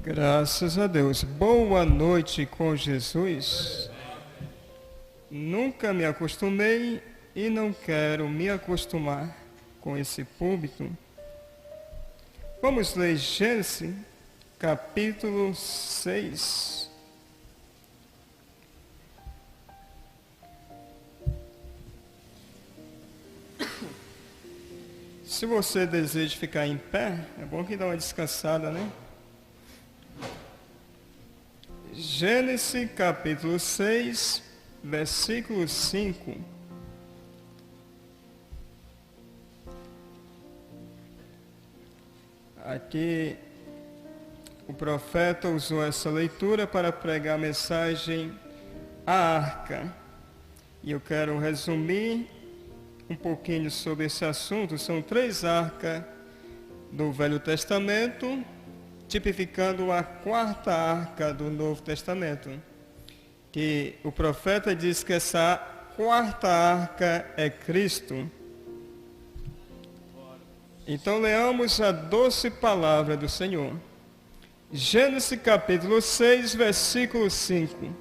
Graças a Deus. Boa noite com Jesus. Nunca me acostumei e não quero me acostumar com esse púlpito. Vamos ler Gênesis, capítulo 6. Se você deseja ficar em pé, é bom que dá uma descansada, né? Gênesis capítulo 6, versículo 5. Aqui o profeta usou essa leitura para pregar a mensagem A Arca. E eu quero resumir um pouquinho sobre esse assunto. São 3 arcas do Velho Testamento, tipificando a 4ª arca do Novo Testamento, que o profeta diz que essa 4ª arca é Cristo. Então leamos a doce palavra do Senhor. Gênesis capítulo 6, versículo 5.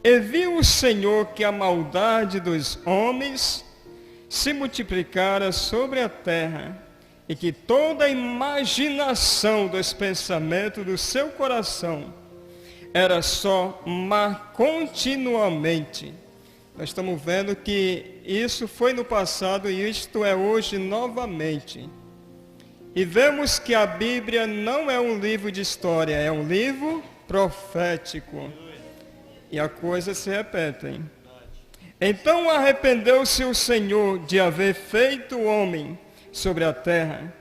E viu o Senhor que a maldade dos homens se multiplicara sobre a terra, e que toda a imaginação dos pensamentos do seu coração era só má continuamente. Nós estamos vendo que isso foi no passado e isto é hoje novamente. E vemos que a Bíblia não é um livro de história, é um livro profético. E a coisa se repete. Então arrependeu-se o Senhor de haver feito o homem sobre a terra,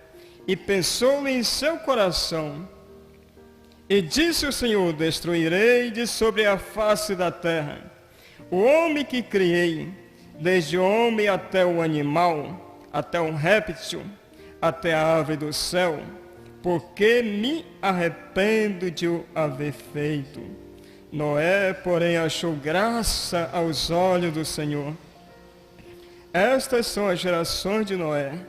e pensou-lhe em seu coração, e disse o Senhor: destruirei de sobre a face da terra o homem que criei, desde o homem até o animal, até o réptil, até a ave do céu, porque me arrependo de o haver feito. Noé, porém, achou graça aos olhos do Senhor. Estas são as gerações de Noé.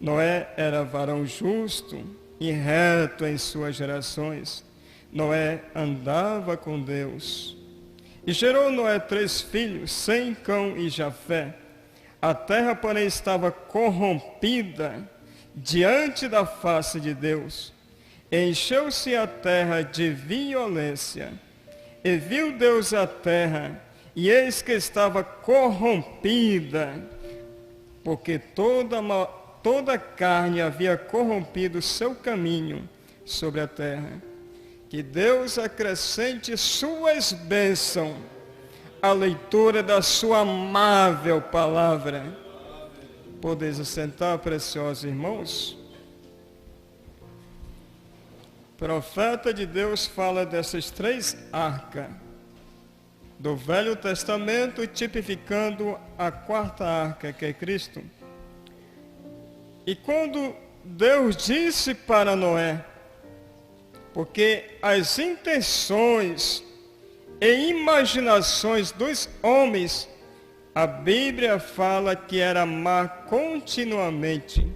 Noé era varão justo e reto em suas gerações. Noé andava com Deus. E gerou Noé 3 filhos, Sem, Cão e Jafé. A terra, porém, estava corrompida diante da face de Deus. Encheu-se a terra de violência. E viu Deus a terra, e eis que estava corrompida, porque toda a carne havia corrompido seu caminho sobre a terra. Que Deus acrescente suas bênçãos à leitura da sua amável palavra. Podeis assentar, preciosos irmãos? O profeta de Deus fala dessas 3 arcas do Velho Testamento, tipificando a 4ª arca, que é Cristo. E quando Deus disse para Noé, porque as intenções e imaginações dos homens, a Bíblia fala que era má continuamente.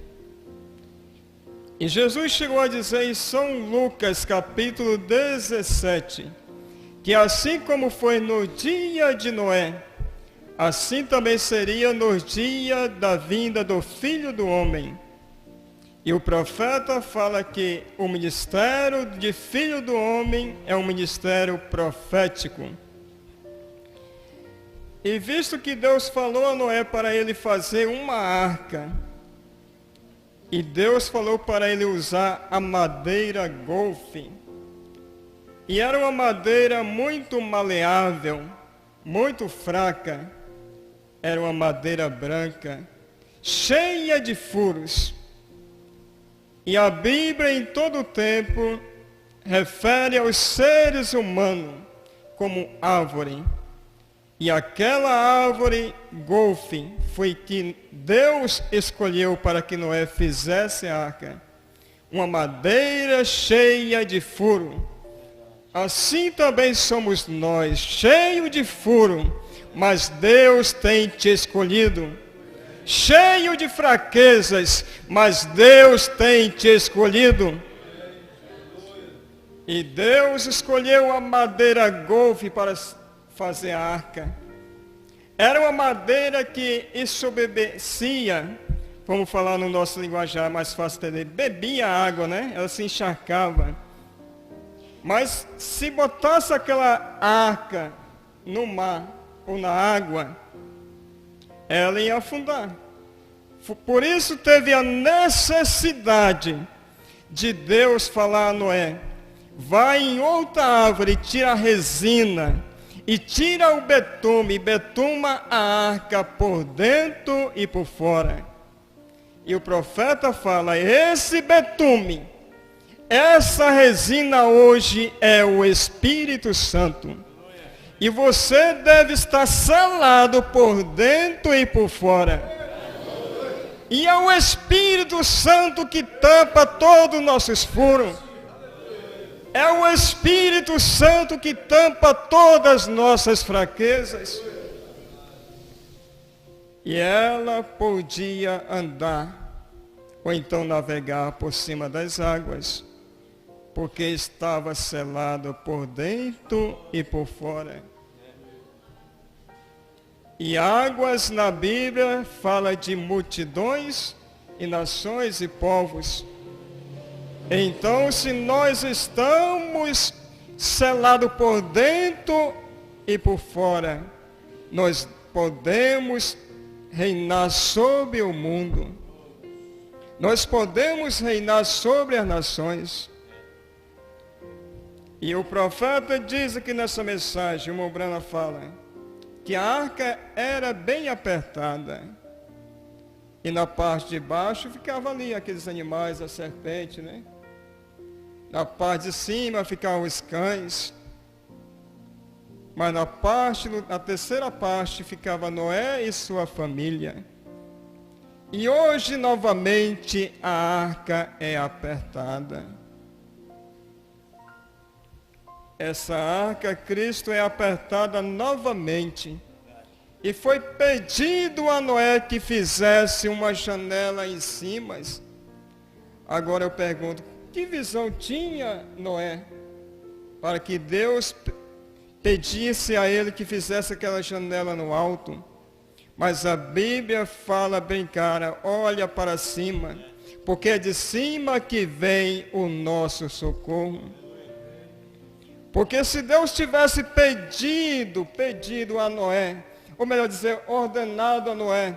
E Jesus chegou a dizer em São Lucas, capítulo 17, que assim como foi no dia de Noé, assim também seria no dia da vinda do Filho do Homem. E o profeta fala que o ministério de Filho do Homem é um ministério profético. E visto que Deus falou a Noé para ele fazer uma arca, e Deus falou para ele usar a madeira golfe, e era uma madeira muito maleável, muito fraca, era uma madeira branca, cheia de furos. E a Bíblia em todo o tempo refere aos seres humanos como árvore. E aquela árvore golfe foi que Deus escolheu para que Noé fizesse a arca. Uma madeira cheia de furo. Assim também somos nós, cheios de furo, mas Deus tem te escolhido. Cheio de fraquezas, mas Deus tem te escolhido. E Deus escolheu a madeira golfe para fazer a arca. Era uma madeira que ensoberbecia, vamos falar no nosso linguajar mais fácil entender, bebia água, né? Ela se encharcava. Mas se botasse aquela arca no mar ou na água, ela ia afundar. Por isso teve a necessidade de Deus falar a Noé: vai em outra árvore, tira a resina e tira o betume, betuma a arca por dentro e por fora. E o profeta fala: esse betume, essa resina hoje é o Espírito Santo. E você deve estar selado por dentro e por fora. E é o Espírito Santo que tampa todos os nossos furos. É o Espírito Santo que tampa todas as nossas fraquezas. E ela podia andar, ou então navegar por cima das águas, porque estava selada por dentro e por fora. E águas na Bíblia fala de multidões e nações e povos. Então, se nós estamos selados por dentro e por fora, nós podemos reinar sobre o mundo. Nós podemos reinar sobre as nações. E o profeta diz aqui nessa mensagem, o Mombrana fala, que a arca era bem apertada. E na parte de baixo ficava ali aqueles animais, a serpente, né? Na parte de cima ficavam os cães. Mas na terceira parte ficava Noé e sua família. E hoje novamente a arca é apertada. Essa arca, Cristo, é apertada novamente. E foi pedido a Noé que fizesse uma janela em cima. Agora eu pergunto, que visão tinha Noé para que Deus pedisse a ele que fizesse aquela janela no alto? Mas a Bíblia fala bem clara, olha para cima, porque é de cima que vem o nosso socorro. Porque se Deus tivesse pedido a Noé, ou melhor dizer, ordenado a Noé,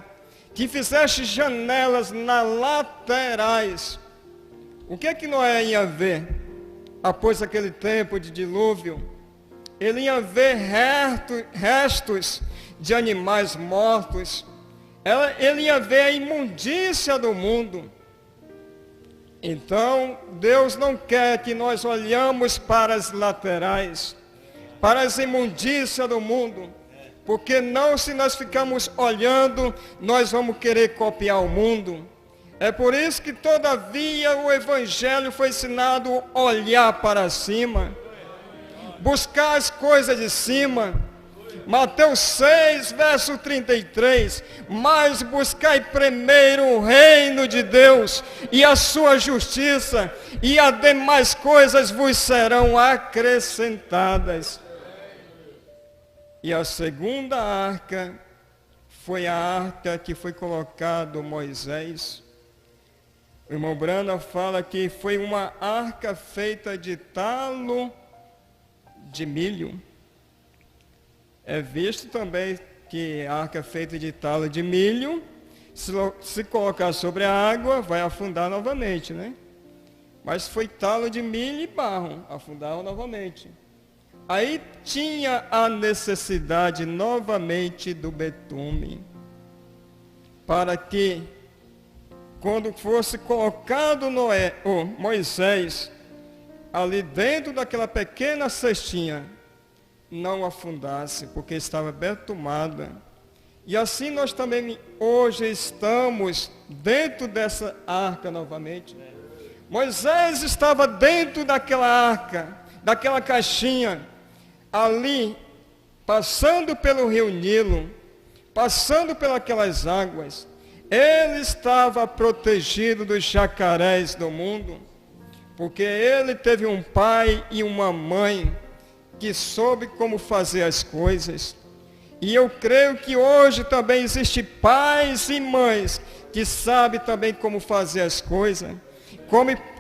que fizesse janelas nas laterais, o que é que Noé ia ver após aquele tempo de dilúvio? Ele ia ver restos de animais mortos. Ele ia ver a imundícia do mundo. Então, Deus não quer que nós olhamos para as laterais, para as imundícias do mundo, porque não, se nós ficarmos olhando, nós vamos querer copiar o mundo. É por isso que todavia o Evangelho foi ensinado a olhar para cima, buscar as coisas de cima. Mateus 6, verso 33, mas buscai primeiro o reino de Deus e a sua justiça, e as demais coisas vos serão acrescentadas. E a segunda arca foi a arca que foi colocado Moisés. O irmão Brana fala que foi uma arca feita de talo de milho. É visto também que a arca feita de talo de milho, se colocar sobre a água, vai afundar novamente, né? Mas foi talo de milho e barro, afundaram novamente. Aí tinha a necessidade novamente do betume, para que, quando fosse colocado Moisés, ali dentro daquela pequena cestinha, não afundasse, porque estava betumada. E assim nós também hoje estamos dentro dessa arca novamente. Moisés estava dentro daquela arca, daquela caixinha, ali, passando pelo rio Nilo, passando pelas águas. Ele estava protegido dos jacarés do mundo, porque ele teve um pai e uma mãe que soube como fazer as coisas. E eu creio que hoje também existem pais e mães que sabem também como fazer as coisas,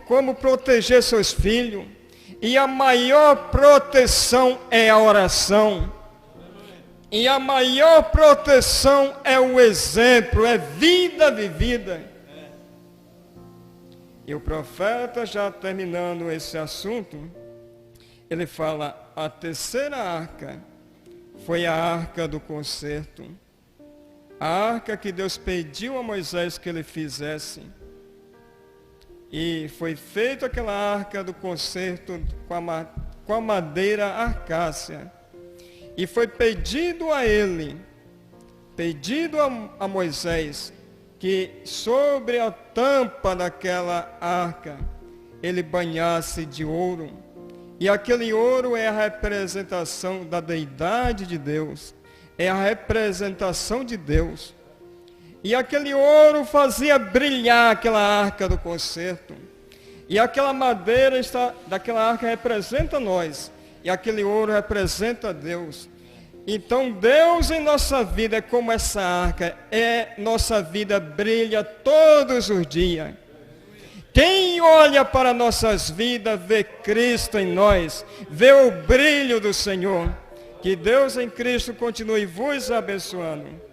como proteger seus filhos. E a maior proteção é a oração. E a maior proteção é o exemplo, é vida vivida. E o profeta, já terminando esse assunto, ele fala: a terceira arca foi a arca do concerto. A arca que Deus pediu a Moisés que ele fizesse. E foi feita aquela arca do concerto com a madeira arcácia. E foi pedido a ele, pedido a Moisés, que sobre a tampa daquela arca ele banhasse de ouro. E aquele ouro é a representação da deidade de Deus, é a representação de Deus. E aquele ouro fazia brilhar aquela arca do concerto. E aquela madeira daquela arca representa nós. E aquele ouro representa Deus. Então Deus em nossa vida é como essa arca. Nossa vida brilha todos os dias. Quem olha para nossas vidas vê Cristo em nós. Vê o brilho do Senhor. Que Deus em Cristo continue vos abençoando.